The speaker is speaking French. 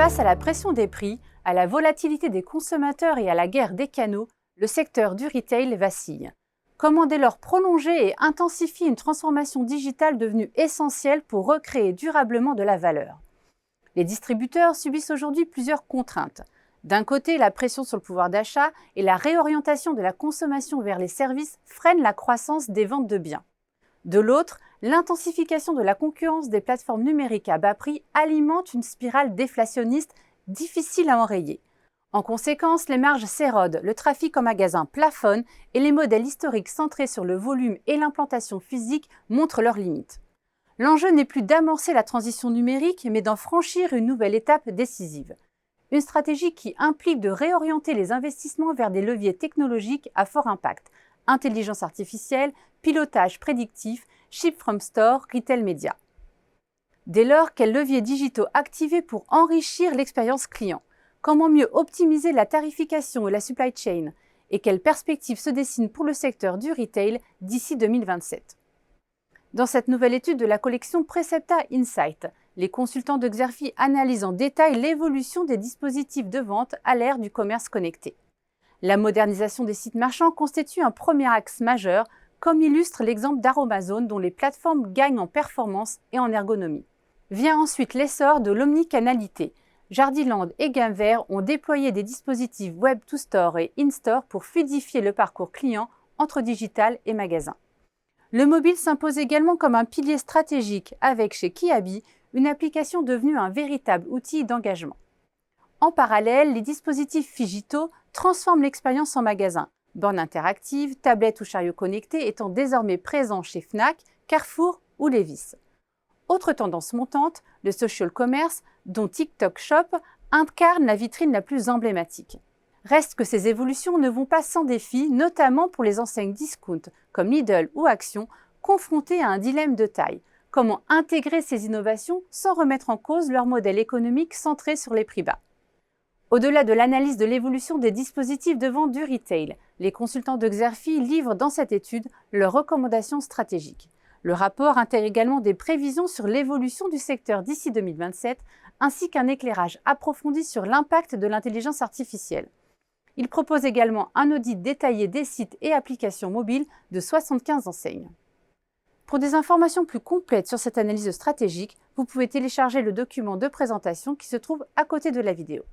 Face à la pression des prix, à la volatilité des consommateurs et à la guerre des canaux, le secteur du retail vacille. Comment dès lors prolonger et intensifier une transformation digitale devenue essentielle pour recréer durablement de la valeur? Les distributeurs subissent aujourd'hui plusieurs contraintes. D'un côté, la pression sur le pouvoir d'achat et la réorientation de la consommation vers les services freinent la croissance des ventes de biens. De l'autre, l'intensification de la concurrence des plateformes numériques à bas prix alimente une spirale déflationniste difficile à enrayer. En conséquence, les marges s'érodent, le trafic en magasin plafonne et les modèles historiques centrés sur le volume et l'implantation physique montrent leurs limites. L'enjeu n'est plus d'amorcer la transition numérique, mais d'en franchir une nouvelle étape décisive. Une stratégie qui implique de réorienter les investissements vers des leviers technologiques à fort impact, intelligence artificielle, pilotage prédictif, ship from store, retail média. Dès lors, quels leviers digitaux activer pour enrichir l'expérience client? Comment mieux optimiser la tarification et la supply chain? Et quelles perspectives se dessinent pour le secteur du retail d'ici 2027? Dans cette nouvelle étude de la collection Precepta Insight, les consultants de Xerfi analysent en détail l'évolution des dispositifs de vente à l'ère du commerce connecté. La modernisation des sites marchands constitue un premier axe majeur, comme illustre l'exemple d'Aromazone dont les plateformes gagnent en performance et en ergonomie. Vient ensuite l'essor de l'omnicanalité. Jardiland et Gainvert ont déployé des dispositifs Web to Store et In-Store pour fluidifier le parcours client entre digital et magasin. Le mobile s'impose également comme un pilier stratégique avec chez Kiabi une application devenue un véritable outil d'engagement. En parallèle, les dispositifs Figito transforment l'expérience en magasin, bornes interactives, tablettes ou chariots connectés étant désormais présents chez Fnac, Carrefour ou Levi's. Autre tendance montante, le social commerce, dont TikTok Shop incarne la vitrine la plus emblématique. Reste que ces évolutions ne vont pas sans défi, notamment pour les enseignes discount comme Lidl ou Action, confrontées à un dilemme de taille. Comment intégrer ces innovations sans remettre en cause leur modèle économique centré sur les prix bas? Au-delà de l'analyse de l'évolution des dispositifs de vente du retail, les consultants de Xerfi livrent dans cette étude leurs recommandations stratégiques. Le rapport intègre également des prévisions sur l'évolution du secteur d'ici 2027, ainsi qu'un éclairage approfondi sur l'impact de l'intelligence artificielle. Il propose également un audit détaillé des sites et applications mobiles de 75 enseignes. Pour des informations plus complètes sur cette analyse stratégique, vous pouvez télécharger le document de présentation qui se trouve à côté de la vidéo.